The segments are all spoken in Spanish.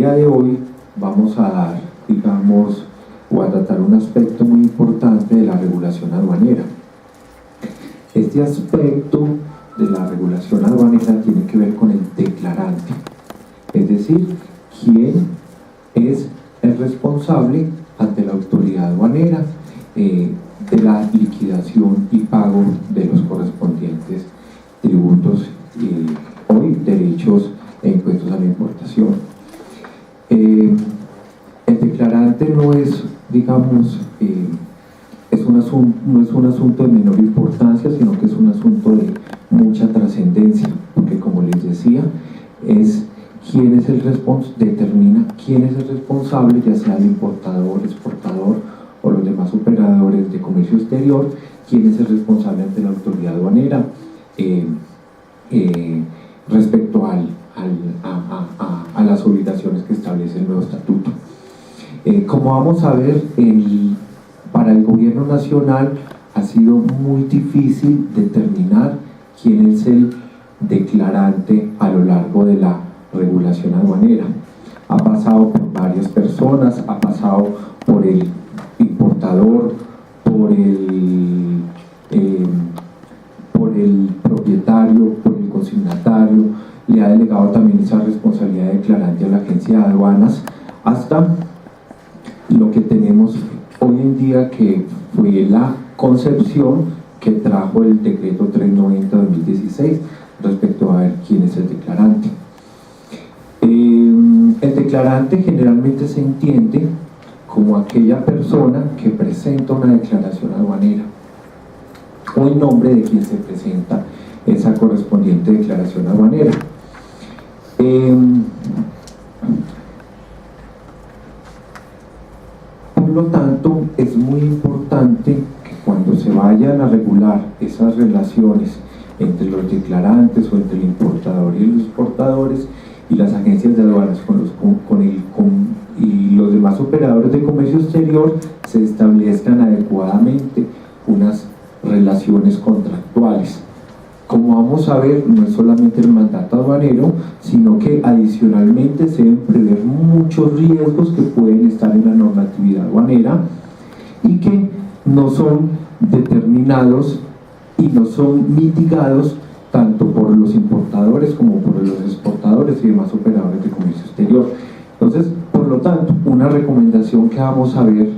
día de hoy vamos a dar, digamos, o a tratar un aspecto muy importante de la regulación aduanera. Este aspecto de la regulación aduanera tiene que ver con el declarante, es decir, quién es el responsable ante la autoridad aduanera de la liquidación y pago de los correspondientes tributos hoy derechos e impuestos a la importación. El declarante no es, digamos, no es un asunto de menor importancia, sino que es un asunto de mucha trascendencia, porque como les decía, es quién es el determina quién es el responsable, ya sea el importador, exportador o los demás operadores de comercio exterior, quién es el responsable ante la autoridad aduanera respecto a las obligaciones que establece el nuevo estatuto. Como vamos a ver, para el gobierno nacional ha sido muy difícil determinar quién es el declarante a lo largo de la regulación aduanera. Ha pasado por varias personas, ha pasado por el importador, por el propietario, por el consignatario, le ha delegado también esa responsabilidad de declarante a la agencia de aduanas, hasta lo que tenemos hoy en día, que fue la concepción que trajo el decreto 390-2016 respecto a ver quién es el declarante. El declarante generalmente se entiende como aquella persona que presenta una declaración aduanera o en nombre de quien se presenta esa correspondiente declaración aduanera. Por lo tanto, es muy importante que cuando se vayan a regular esas relaciones entre los declarantes o entre el importador y los exportadores y las agencias de aduanas y los demás operadores de comercio exterior, se establezcan adecuadamente unas relaciones contractuales. Como vamos a ver, no es solamente el mandato aduanero, sino que adicionalmente se deben prever muchos riesgos que pueden estar en la normatividad aduanera y que no son determinados y no son mitigados tanto por los importadores como por los exportadores y demás operadores de comercio exterior. Entonces, por lo tanto, una recomendación que vamos a ver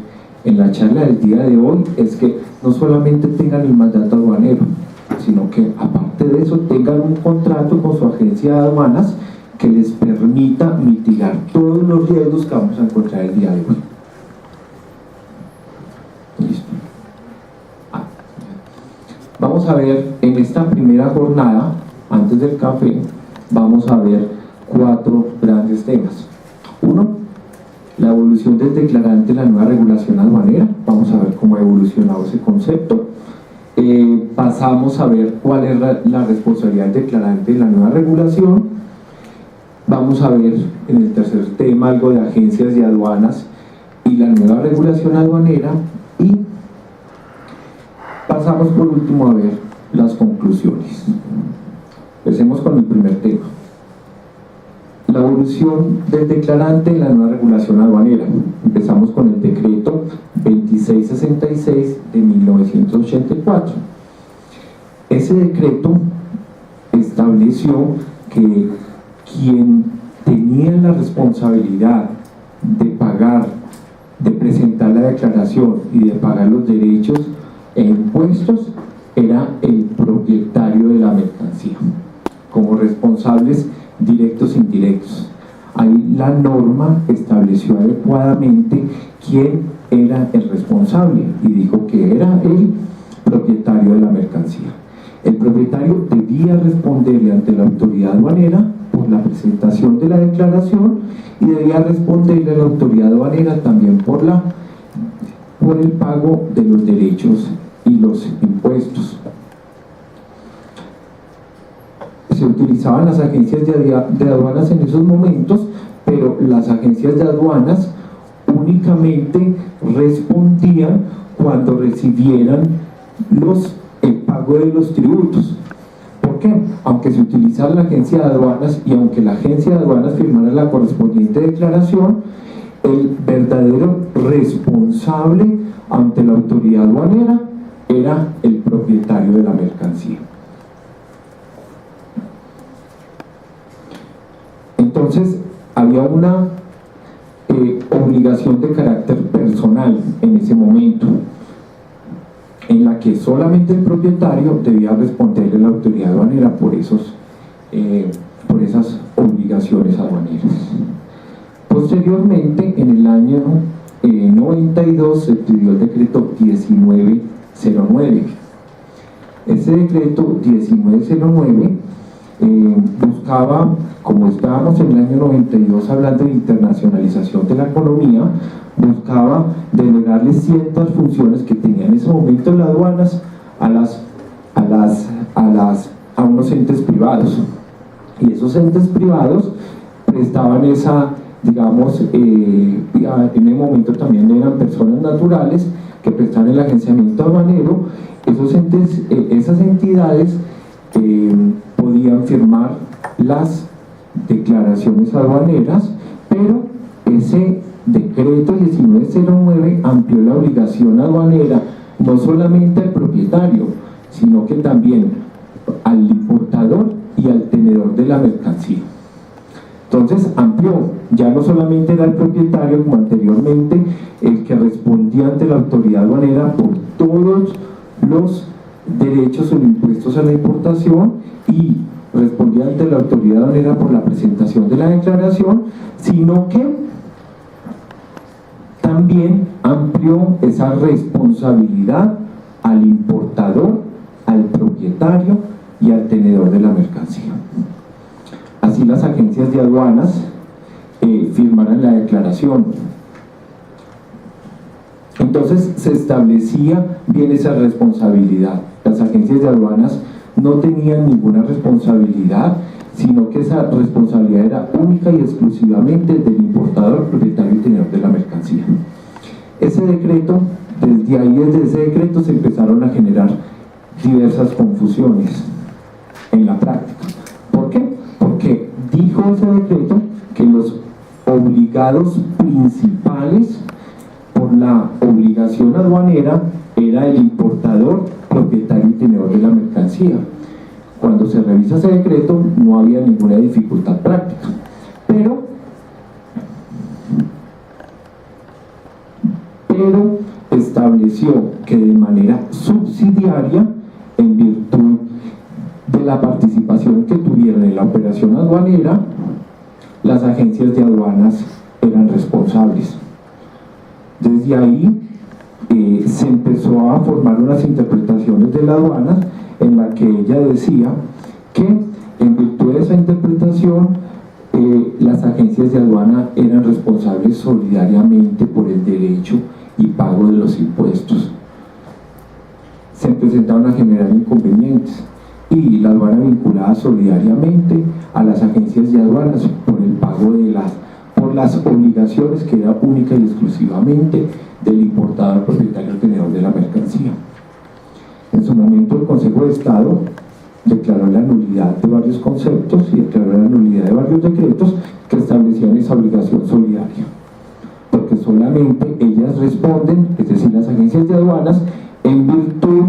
en la charla del día de hoy es que no solamente tengan el mandato aduanero, sino que aparte de eso tengan un contrato con su agencia de aduanas que les permita mitigar todos los riesgos que vamos a encontrar el día de hoy. Listo. Vamos a ver en esta primera jornada, antes del café, vamos a ver 4 grandes temas. 1, la evolución del declarante en la nueva regulación aduanera. Vamos a ver cómo ha evolucionado ese concepto. Pasamos a ver cuál es la responsabilidad del declarante en la nueva regulación. Vamos a ver en el tercer tema algo de agencias de aduanas y la nueva regulación aduanera, y pasamos por último a ver las conclusiones. Empecemos con el primer tema: la evolución del declarante en la nueva regulación aduanera. Empezamos con el decreto 2666 de 1984. Ese decreto estableció que quien tenía la responsabilidad de pagar, de presentar la declaración y de pagar los derechos e impuestos era el propietario de la mercancía, como responsables directos e indirectos. Ahí la norma estableció adecuadamente quién era el responsable y dijo que era el propietario de la mercancía. El propietario debía responderle ante la autoridad aduanera por la presentación de la declaración y debía responderle a la autoridad aduanera también por el pago de los derechos y los impuestos. Se utilizaban las agencias de aduanas en esos momentos, pero las agencias de aduanas únicamente respondían cuando recibieran el pago de los tributos. ¿Por ¿Por qué? Aunque se utilizara la agencia de aduanas y aunque la agencia de aduanas firmara la correspondiente declaración, el verdadero responsable ante la autoridad aduanera era el propietario de la mercancía. Entonces, había una obligación de carácter personal en ese momento, en la que solamente el propietario debía responderle a la autoridad aduanera por esas obligaciones aduaneras. Posteriormente, en el año 92, se pidió el decreto 1909. Ese decreto 1909 buscaba, como estábamos en el año 92 hablando de internacionalización de la economía, buscaba delegarle ciertas funciones que tenía en ese momento las aduanas a unos entes privados, y esos entes privados prestaban esa, digamos, en el momento también eran personas naturales que prestaban el agenciamiento aduanero. Esos entes, esas entidades podían firmar las declaraciones aduaneras, pero ese decreto 1909 amplió la obligación aduanera no solamente al propietario, sino que también al importador y al tenedor de la mercancía. Entonces amplió, ya no solamente era el propietario como anteriormente el que respondía ante la autoridad aduanera por todos los derechos o impuestos a la importación y respondía ante la autoridad aduanera por la presentación de la declaración, sino que también amplió esa responsabilidad al importador, al propietario y al tenedor de la mercancía. Así las agencias de aduanas firmaran la declaración. Entonces se establecía bien esa responsabilidad. Las agencias de aduanas no tenían ninguna responsabilidad, sino que esa responsabilidad era única y exclusivamente del importador, propietario y tenedor de la mercancía. Ese decreto, desde ese decreto se empezaron a generar diversas confusiones en la práctica. ¿Por qué? Porque dijo ese decreto que los obligados principales por la obligación aduanera era el importador, propietario y tenedor de la mercancía. Cuando se revisa ese decreto no había ninguna dificultad práctica, pero estableció que de manera subsidiaria, en virtud de la participación que tuvieron en la operación aduanera, las agencias de aduanas eran responsables. Desde ahí se empezó a formar unas interpretaciones de la aduana en la que ella decía que en virtud de esa interpretación las agencias de aduana eran responsables solidariamente por el derecho y pago de los impuestos. Se empezaron a generar inconvenientes y la aduana vinculada solidariamente a las agencias de aduanas por el pago de las obligaciones que era única y exclusivamente del importador, propietario, tenedor de la mercancía. En su momento el Consejo de Estado declaró la nulidad de varios conceptos y declaró la nulidad de varios decretos que establecían esa obligación solidaria, porque solamente ellas responden, es decir, las agencias de aduanas, en virtud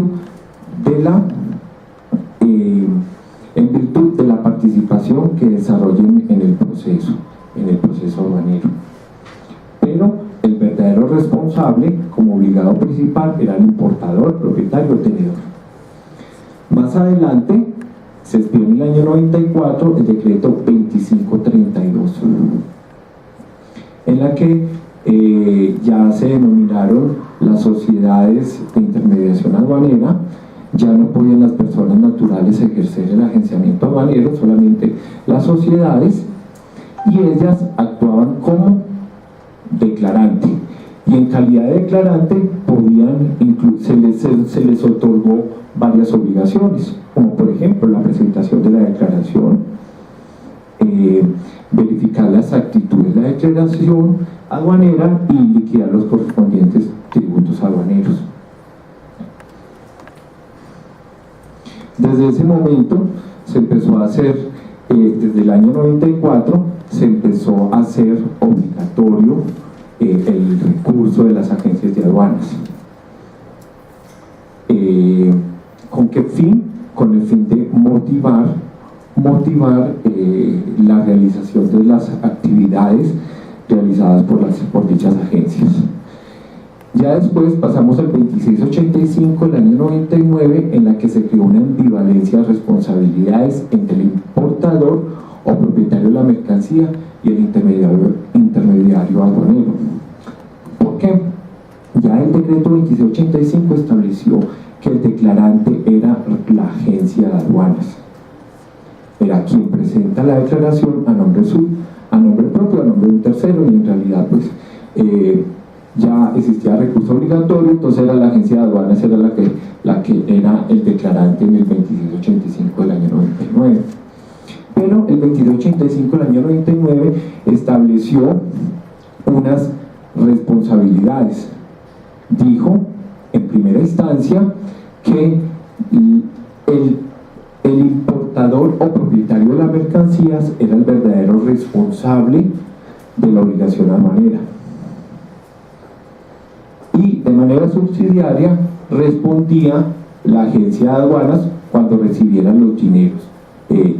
de la participación que desarrollen en el proceso aduanero. Pero el verdadero responsable, como obligado principal, era el importador, propietario o tenedor. Más adelante se expidió en el año 94 el decreto 2532, en la que ya se denominaron las sociedades de intermediación aduanera. Ya no podían las personas naturales ejercer el agenciamiento aduanero, solamente las sociedades, y ellas actuaban como declarante, y en calidad de declarante se les otorgó varias obligaciones, como por ejemplo la presentación de la declaración, verificar la exactitud de la declaración aduanera y liquidar los correspondientes tributos aduaneros. Desde ese momento se empezó a hacer, desde el año 94, se empezó a hacer obligatorio el recurso de las agencias de aduanas. ¿Con qué fin? Con el fin de motivar la realización de las actividades realizadas por dichas agencias. Ya después pasamos al 2685, el año 99, en la que se creó una ambivalencia de responsabilidades entre el importador o propietario de la mercancía y el intermediario aduanero. ¿Por qué? Ya el decreto 2685 estableció que el declarante era la agencia de aduanas. Era quien presenta la declaración a nombre propio, a nombre de un tercero, y en realidad pues ya existía recurso obligatorio, entonces era la agencia de aduanas, era la que era el declarante en el 2685 del año 99. Pero el 2685 del año 99 estableció unas responsabilidades. Dijo en primera instancia que el importador o propietario de las mercancías era el verdadero responsable de la obligación aduanera, y de manera subsidiaria respondía la agencia de aduanas cuando recibieran los dineros del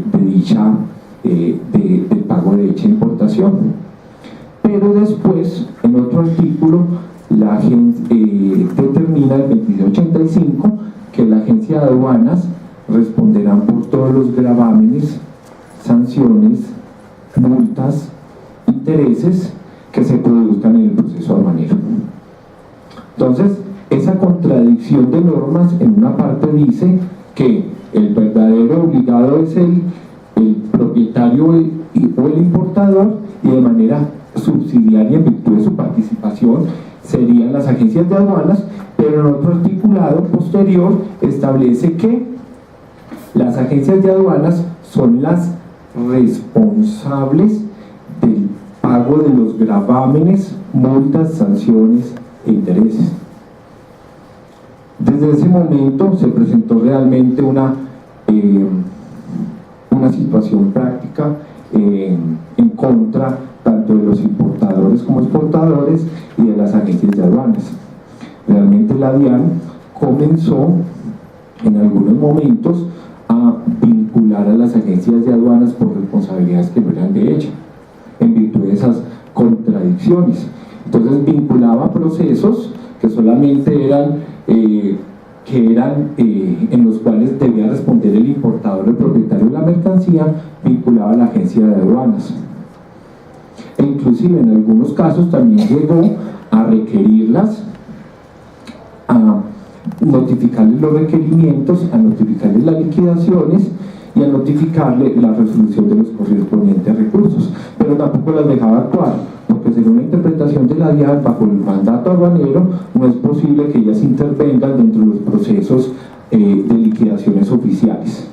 pago de dicha importación. Pero después, en otro artículo, la agencia determina el 2685 que la agencia de aduanas responderán por todos los gravámenes, sanciones, multas, intereses que se produzcan en el proceso aduanero. Entonces, esa contradicción de normas en una parte dice que el verdadero obligado es el propietario o el importador, y de manera subsidiaria, en virtud de su participación, serían las agencias de aduanas, pero en otro articulado posterior establece que las agencias de aduanas son las responsables del pago de los gravámenes, multas, sanciones e intereses. Desde ese momento se presentó realmente una situación práctica en contra tanto de los importadores como exportadores y de las agencias de aduanas. Realmente la DIAN comenzó en algunos momentos a vincular a las agencias de aduanas por responsabilidades que no eran de ella, en virtud de esas contradicciones. Entonces vinculaba procesos que solamente eran en los cuales debía responder el importador, el propietario de la mercancía, vinculaba a la agencia de aduanas. E inclusive en algunos casos también llegó a requerirlas, a notificarles los requerimientos, a notificarles las liquidaciones y a notificarle la resolución de los correspondientes recursos, pero tampoco las dejaba actuar, porque según la interpretación de la DIAN, bajo el mandato aduanero, no es posible que ellas intervengan dentro de los procesos de liquidaciones oficiales.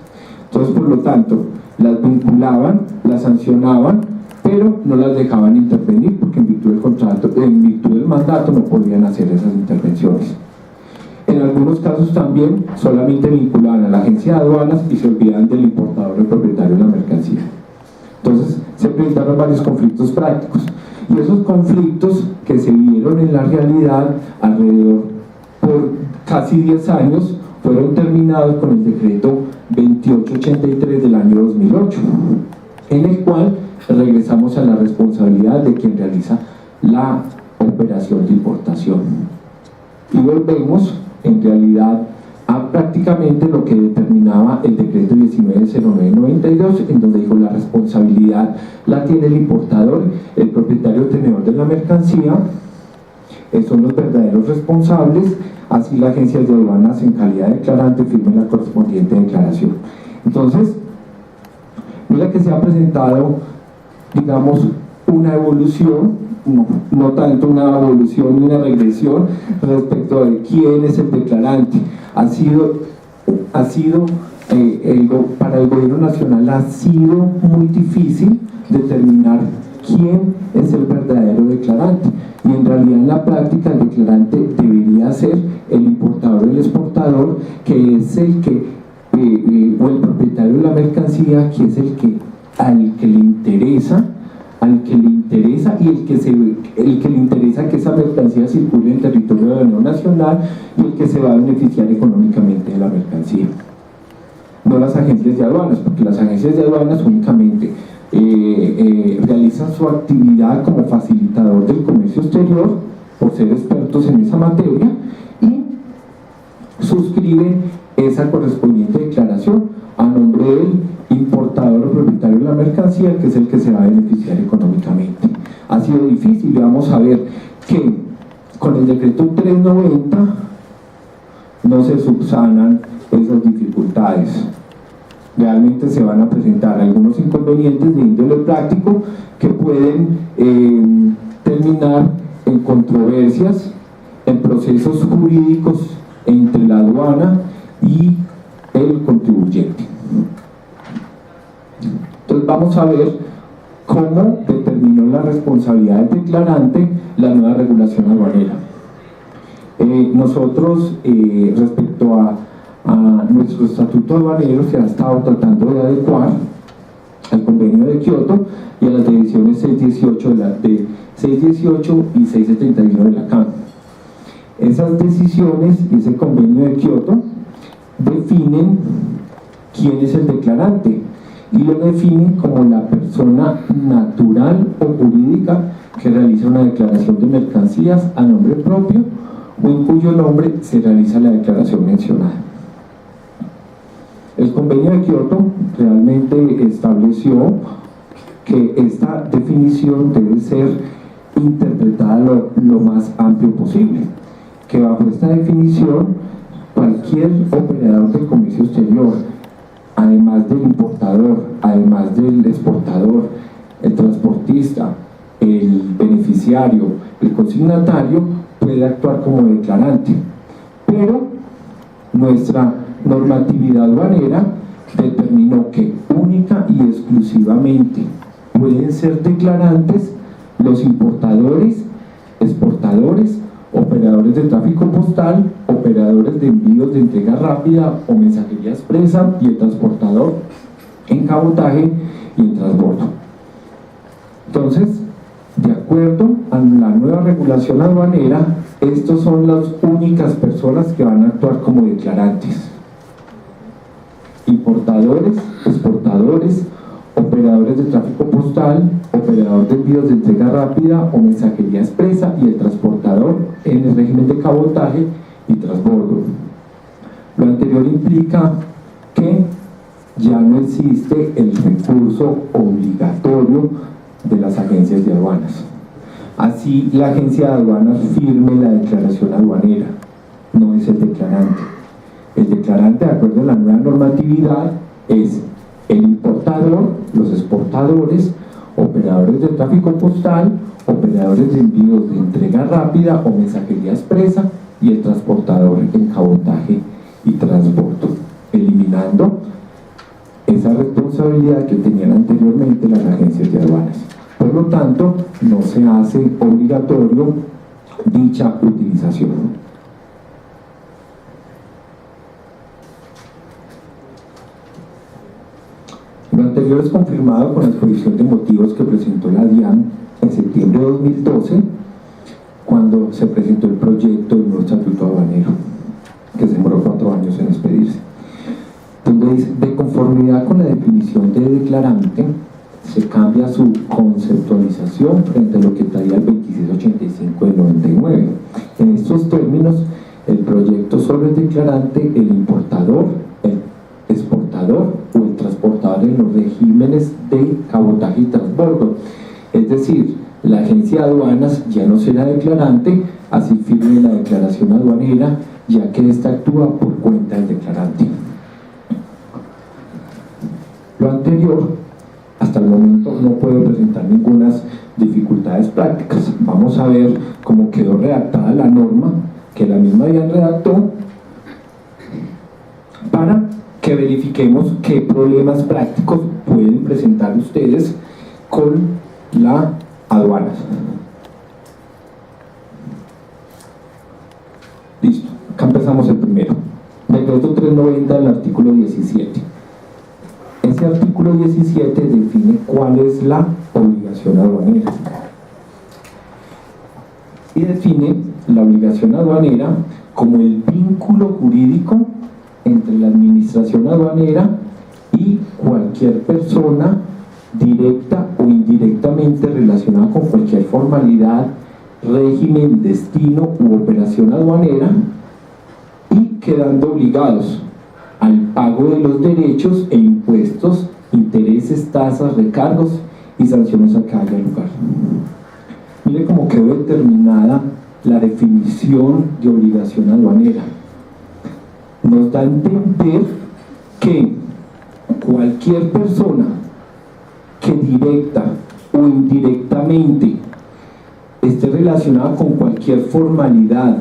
Entonces, por lo tanto, las vinculaban, las sancionaban, pero no las dejaban intervenir, porque en virtud del contrato, en virtud del mandato, no podían hacer esas intervenciones. En algunos casos también solamente vinculaban a la agencia de aduanas y se olvidaban del importador o el propietario de la mercancía. Entonces se presentaron varios conflictos prácticos, y esos conflictos que se vieron en la realidad alrededor por casi 10 años fueron terminados con el decreto 2883 del año 2008, en el cual regresamos a la responsabilidad de quien realiza la operación de importación, y volvemos en realidad a prácticamente lo que determinaba el decreto 190992, en donde dijo: la responsabilidad la tiene el importador, el propietario tenedor de la mercancía, son los verdaderos responsables, así la agencia de aduanas en calidad de declarante firme la correspondiente declaración. Entonces, mira que se ha presentado, digamos, una evolución, no tanto una evolución ni una regresión respecto de quién es el declarante. Para el gobierno nacional ha sido muy difícil determinar quién es el verdadero declarante, y en realidad en la práctica el declarante debería ser el importador o el exportador, que es el que o el propietario de la mercancía, que es al que le interesa y el que le interesa que esa mercancía circule en territorio de la Unión Nacional y el que se va a beneficiar económicamente de la mercancía. No las agencias de aduanas, porque las agencias de aduanas únicamente realizan su actividad como facilitador del comercio exterior por ser expertos en esa materia y suscriben esa correspondiente declaración a nombre del importador o propietario de la mercancía, que es el que se va a beneficiar económicamente. Ha sido difícil, y vamos a ver que con el decreto 390 no se subsanan esas dificultades. Realmente se van a presentar algunos inconvenientes de índole práctico que pueden terminar en controversias, en procesos jurídicos entre la aduana y el contribuyente. Entonces vamos a ver cómo determinó la responsabilidad del declarante la nueva regulación aduanera. Nosotros, respecto a nuestro estatuto aduanero, se ha estado tratando de adecuar al convenio de Kioto y a las decisiones 618 y 671 de la Cámara. Esas decisiones y ese convenio de Kioto definen quién es el declarante y lo definen como la persona natural o jurídica que realiza una declaración de mercancías a nombre propio o en cuyo nombre se realiza la declaración mencionada. El convenio de Kioto realmente estableció que esta definición debe ser interpretada lo más amplio posible, que bajo esta definición cualquier operador del comercio exterior, además del importador, además del exportador, el transportista, el beneficiario, el consignatario, puede actuar como declarante. Pero nuestra normatividad aduanera determinó que única y exclusivamente pueden ser declarantes los importadores, exportadores, operadores de tráfico postal, operadores de envíos de entrega rápida o mensajería expresa y el transportador en cabotaje y en transbordo. Entonces, de acuerdo a la nueva regulación aduanera, estas son las únicas personas que van a actuar como declarantes: importadores, exportadores, operadores de tráfico postal, operador de envíos de entrega rápida o mensajería expresa y el transportador en el régimen de cabotaje y transbordo. Lo anterior implica que ya no existe el recurso obligatorio de las agencias de aduanas. Así la agencia de aduanas firme la declaración aduanera, no es el declarante. El declarante, de acuerdo a la nueva normatividad, es el importador, los exportadores, operadores de tráfico postal, operadores de envíos de entrega rápida o mensajería expresa y el transportador en cabotaje y transbordo, eliminando esa responsabilidad que tenían anteriormente las agencias de aduanas. Por lo tanto, no se hace obligatorio dicha utilización. Lo anterior es confirmado con la exposición de motivos que presentó la DIAN en septiembre de 2012, cuando se presentó el proyecto del nuevo estatuto aduanero, que se demoró 4 años en expedirse, donde dice: de conformidad con la definición de declarante, se cambia su conceptualización frente a lo que traía el 2685 del 99. En estos términos, el proyecto solo es declarante el importador, el exportador o el transportador en los regímenes de cabotaje y transbordo. Es decir, la agencia de aduanas ya no será declarante, así firme la declaración aduanera, ya que ésta actúa por cuenta del declarante. Lo anterior, hasta el momento, no puede presentar ninguna dificultades prácticas. Vamos a ver cómo quedó redactada la norma, que la misma ya redactó, para que verifiquemos qué problemas prácticos pueden presentar ustedes con la aduana. Listo, acá empezamos el primero. decreto 390 del artículo 17. Ese artículo 17 define cuál es la obligación aduanera. Y define la obligación aduanera como el vínculo jurídico entre la administración aduanera y cualquier persona directa o indirectamente relacionada con cualquier formalidad, régimen, destino u operación aduanera, y quedando obligados al pago de los derechos e impuestos, intereses, tasas, recargos y sanciones a que haya lugar. Mire cómo quedó determinada la definición de obligación aduanera. Nos da a entender que cualquier persona que directa o indirectamente esté relacionada con cualquier formalidad,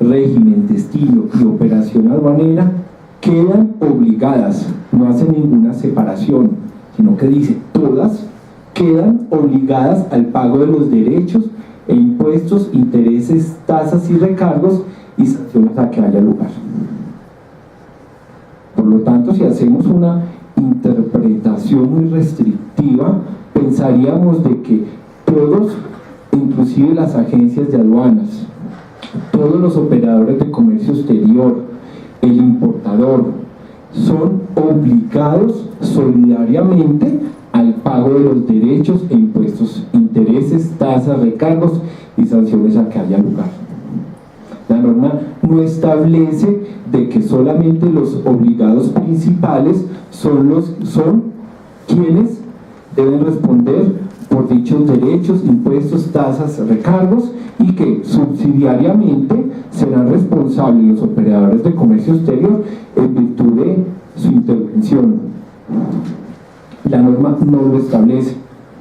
régimen, destino y operación aduanera quedan obligadas, no hace ninguna separación, sino que dice todas quedan obligadas al pago de los derechos e impuestos, intereses, tasas y recargos y sanciones a que haya lugar. Por lo tanto, si hacemos una interpretación muy restrictiva, pensaríamos de que todos, inclusive las agencias de aduanas, todos los operadores de comercio exterior, el importador, son obligados solidariamente al pago de los derechos e impuestos, intereses, tasas, recargos y sanciones a que haya lugar. La norma no establece de que solamente los obligados principales son quienes deben responder por dichos derechos, impuestos, tasas, recargos, y que subsidiariamente serán responsables los operadores de comercio exterior en virtud de su intervención. La norma no lo establece,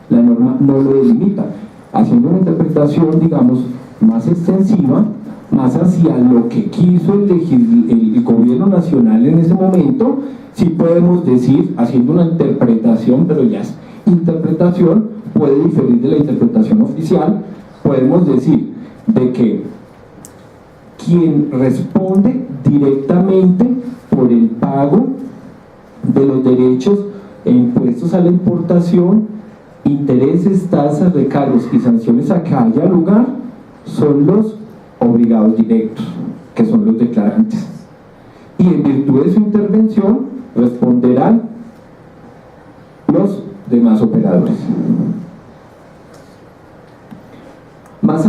la norma no lo delimita, haciendo una interpretación, digamos, más extensiva, más hacia lo que quiso el gobierno nacional en ese momento. Sí podemos decir, haciendo una interpretación, pero ya es interpretación, puede diferir de la interpretación oficial, podemos decir de que quien responde directamente por el pago de los derechos e impuestos a la importación, intereses, tasas, recargos y sanciones a que haya lugar, son los obligados directos, que son los declarantes, y en virtud de su intervención responderán los demás operadores. Más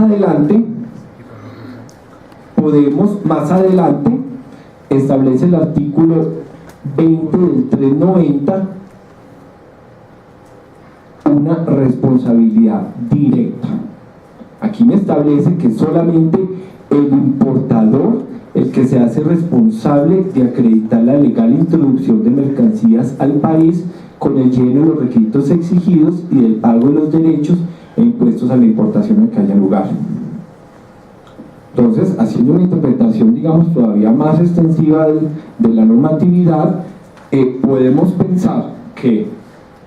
adelante establece el artículo 20 del 390 una responsabilidad directa. Aquí me establece que solamente el importador, el que se hace responsable de acreditar la legal introducción de mercancías al país con el lleno de los requisitos exigidos y del pago de los derechos e impuestos a la importación que haya lugar. Entonces, haciendo una interpretación, digamos, todavía más extensiva de la normatividad, podemos pensar que,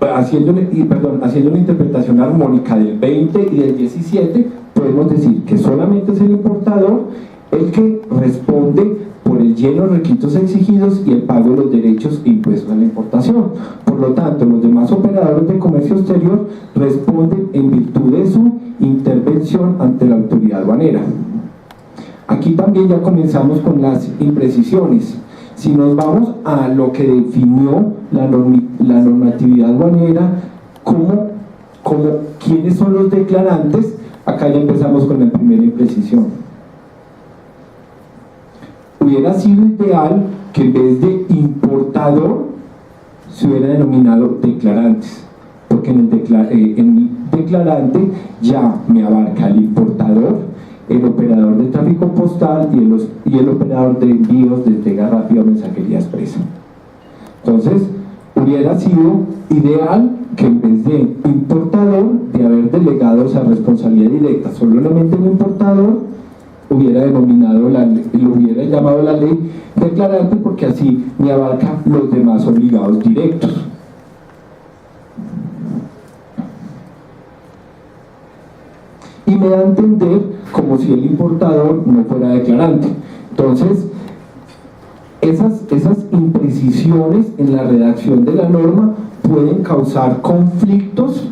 haciendo una interpretación armónica del 20 y del 17, podemos decir que solamente es el importador el que responde por el lleno de requisitos exigidos y el pago de los derechos e impuestos a la importación. Por lo tanto, los demás operadores de comercio exterior responden en virtud de su intervención ante la autoridad aduanera. Aquí también ya comenzamos con las imprecisiones. Si nos vamos a lo que definió la normatividad aduanera como quiénes son los declarantes, acá ya empezamos con la primera imprecisión. Hubiera sido ideal que en vez de importador se hubiera denominado declarantes, porque en el declarante ya me abarca el importador, el operador de tráfico postal y el operador de envíos de entrega rápida o mensajería expresa. Entonces, hubiera sido ideal que en vez de importador, de haber delegado esa responsabilidad directa solamente el importador, hubiera denominado lo hubiera llamado la ley declarante, porque así me abarca los demás obligados directos. Y me da a entender como si el importador no fuera declarante. Entonces, esas imprecisiones en la redacción de la norma pueden causar conflictos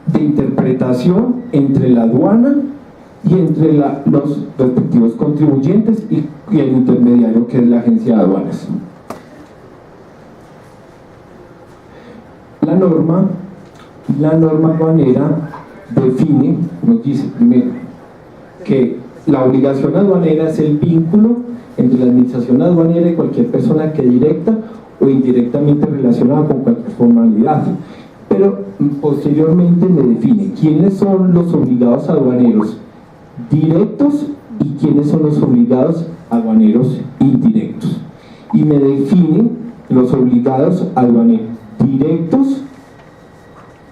de interpretación entre la aduana y entre los respectivos contribuyentes y el intermediario, que es la agencia de aduanas. La norma aduanera define, nos dice primero, que la obligación aduanera es el vínculo entre la administración aduanera y cualquier persona que directa o indirectamente relacionada con cualquier formalidad. Pero posteriormente me define quiénes son los obligados aduaneros directos y quiénes son los obligados aduaneros indirectos. Y me define los obligados aduaneros directos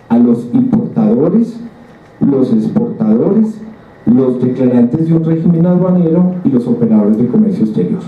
a los importadores, los exportadores, los declarantes de un régimen aduanero y los operadores de comercio exterior.